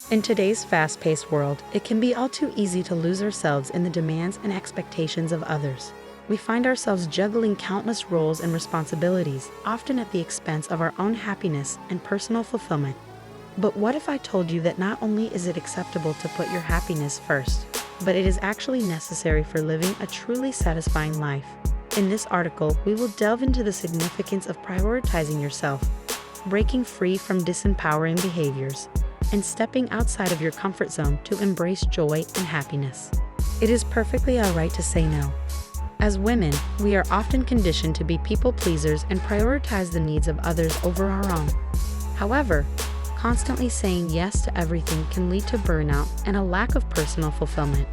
In today's fast-paced world, it can be all too easy to lose ourselves in the demands and expectations of others. We find ourselves juggling countless roles and responsibilities, often at the expense of our own happiness and personal fulfillment. But what if I told you that not only is it acceptable to put your happiness first, but it is actually necessary for living a truly satisfying life? In this article, we will delve into the significance of prioritizing yourself, breaking free from disempowering behaviors, and stepping outside of your comfort zone to embrace joy and happiness. It is perfectly alright to say no. As women, we are often conditioned to be people pleasers and prioritize the needs of others over our own. However, constantly saying yes to everything can lead to burnout and a lack of personal fulfillment.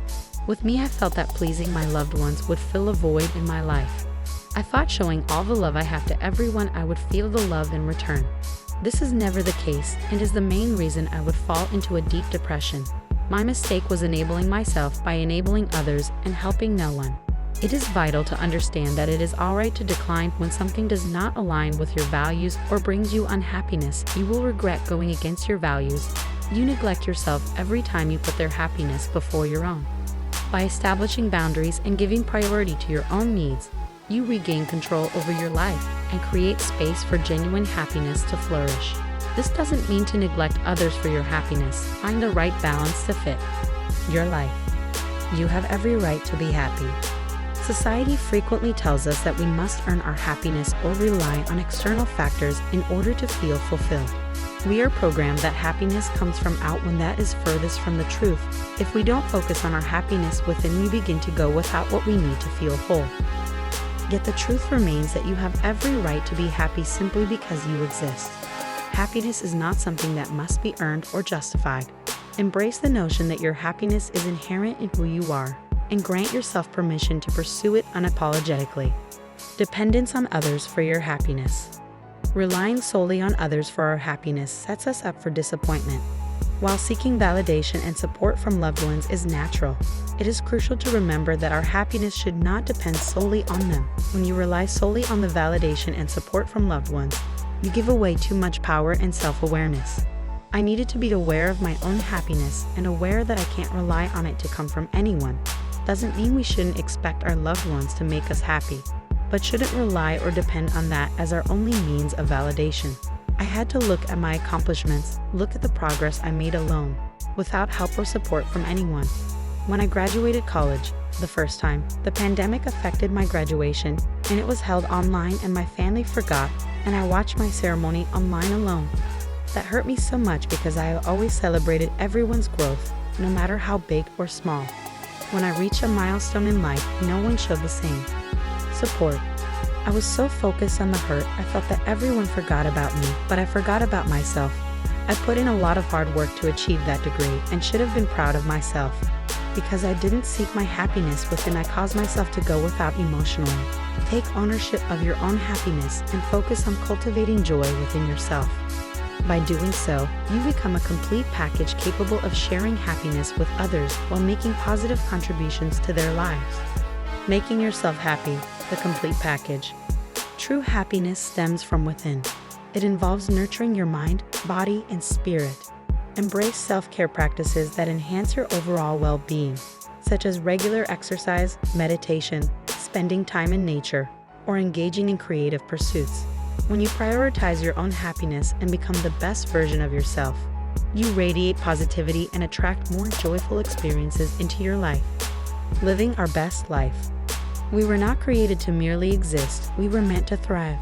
With me, I felt that pleasing my loved ones would fill a void in my life. I thought showing all the love I have to everyone, I would feel the love in return. This is never the case and is the main reason I would fall into a deep depression. My mistake was enabling myself by enabling others and helping no one. It is vital to understand that it is alright to decline when something does not align with your values or brings you unhappiness. You will regret going against your values. You neglect yourself every time you put their happiness before your own. By establishing boundaries and giving priority to your own needs, you regain control over your life and create space for genuine happiness to flourish. This doesn't mean to neglect others for your happiness. Find the right balance to fit your life. You have every right to be happy. Society frequently tells us that we must earn our happiness or rely on external factors in order to feel fulfilled. We are programmed that happiness comes from out when that is furthest from the truth. If we don't focus on our happiness within, we begin to go without what we need to feel whole. Yet the truth remains that you have every right to be happy simply because you exist. Happiness is not something that must be earned or justified. Embrace the notion that your happiness is inherent in who you are, and grant yourself permission to pursue it unapologetically. Dependence on others for your happiness. Relying solely on others for our happiness sets us up for disappointment. While seeking validation and support from loved ones is natural, it is crucial to remember that our happiness should not depend solely on them. When you rely solely on the validation and support from loved ones, you give away too much power and self-awareness. I needed to be aware of my own happiness and aware that I can't rely on it to come from anyone. Doesn't mean we shouldn't expect our loved ones to make us happy, but shouldn't rely or depend on that as our only means of validation. I had to look at my accomplishments, look at the progress I made alone, without help or support from anyone. When I graduated college, the first time, the pandemic affected my graduation, and it was held online and my family forgot, and I watched my ceremony online alone. That hurt me so much because I have always celebrated everyone's growth, no matter how big or small. When I reached a milestone in life, no one showed the same support. I was so focused on the hurt, I felt that everyone forgot about me, but I forgot about myself. I put in a lot of hard work to achieve that degree and should have been proud of myself. Because I didn't seek my happiness within, I caused myself to go without emotionally. Take ownership of your own happiness and focus on cultivating joy within yourself. By doing so, you become a complete package capable of sharing happiness with others while making positive contributions to their lives. Making yourself happy, the complete package. True happiness stems from within. It involves nurturing your mind, body, and spirit. Embrace self-care practices that enhance your overall well-being, such as regular exercise, meditation, spending time in nature, or engaging in creative pursuits. When you prioritize your own happiness and become the best version of yourself, you radiate positivity and attract more joyful experiences into your life. Living our best life. We were not created to merely exist, we were meant to thrive.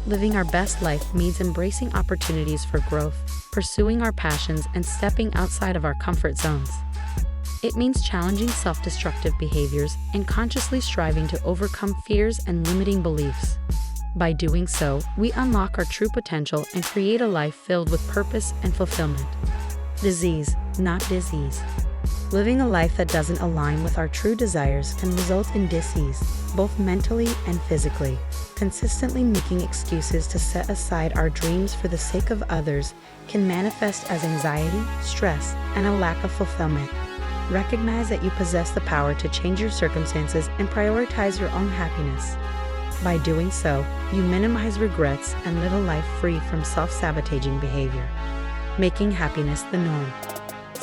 Living our best life means embracing opportunities for growth, pursuing our passions, and stepping outside of our comfort zones. It means challenging self-destructive behaviors and consciously striving to overcome fears and limiting beliefs. By doing so, we unlock our true potential and create a life filled with purpose and fulfillment. Disease, not disease. Living a life that doesn't align with our true desires can result in disease, both mentally and physically. Consistently making excuses to set aside our dreams for the sake of others can manifest as anxiety, stress, and a lack of fulfillment. Recognize that you possess the power to change your circumstances and prioritize your own happiness. By doing so, you minimize regrets and live a life free from self-sabotaging behavior, making happiness the norm.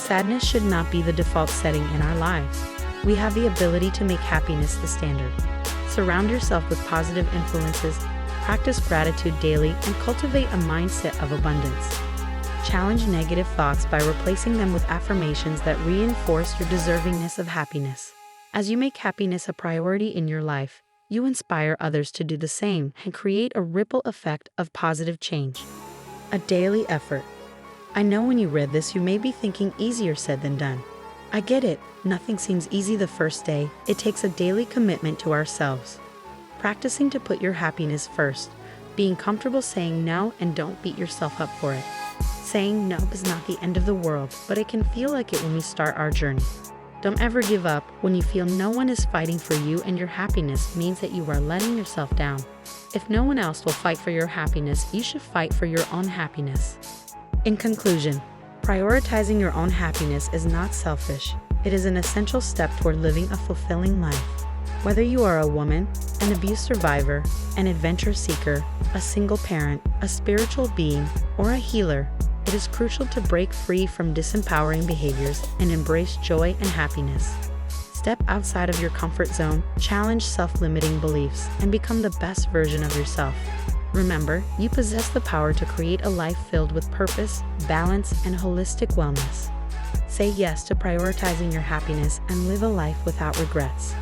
Sadness should not be the default setting in our lives. We have the ability to make happiness the standard. Surround yourself with positive influences, practice gratitude daily, and cultivate a mindset of abundance. Challenge negative thoughts by replacing them with affirmations that reinforce your deservingness of happiness. As you make happiness a priority in your life, you inspire others to do the same and create a ripple effect of positive change. A daily effort. I know when you read this, you may be thinking easier said than done. I get it, nothing seems easy the first day. It takes a daily commitment to ourselves. Practicing to put your happiness first, being comfortable saying no and don't beat yourself up for it. Saying no is not the end of the world, but it can feel like it when we start our journey. Don't ever give up when you feel no one is fighting for you and your happiness means that you are letting yourself down. If no one else will fight for your happiness, you should fight for your own happiness. In conclusion, prioritizing your own happiness is not selfish. It is an essential step toward living a fulfilling life. Whether you are a woman, an abuse survivor, an adventure seeker, a single parent, a spiritual being, or a healer, it is crucial to break free from disempowering behaviors and embrace joy and happiness. Step outside of your comfort zone, challenge self-limiting beliefs, and become the best version of yourself. Remember, you possess the power to create a life filled with purpose, balance, and holistic wellness. Say yes to prioritizing your happiness and live a life without regrets.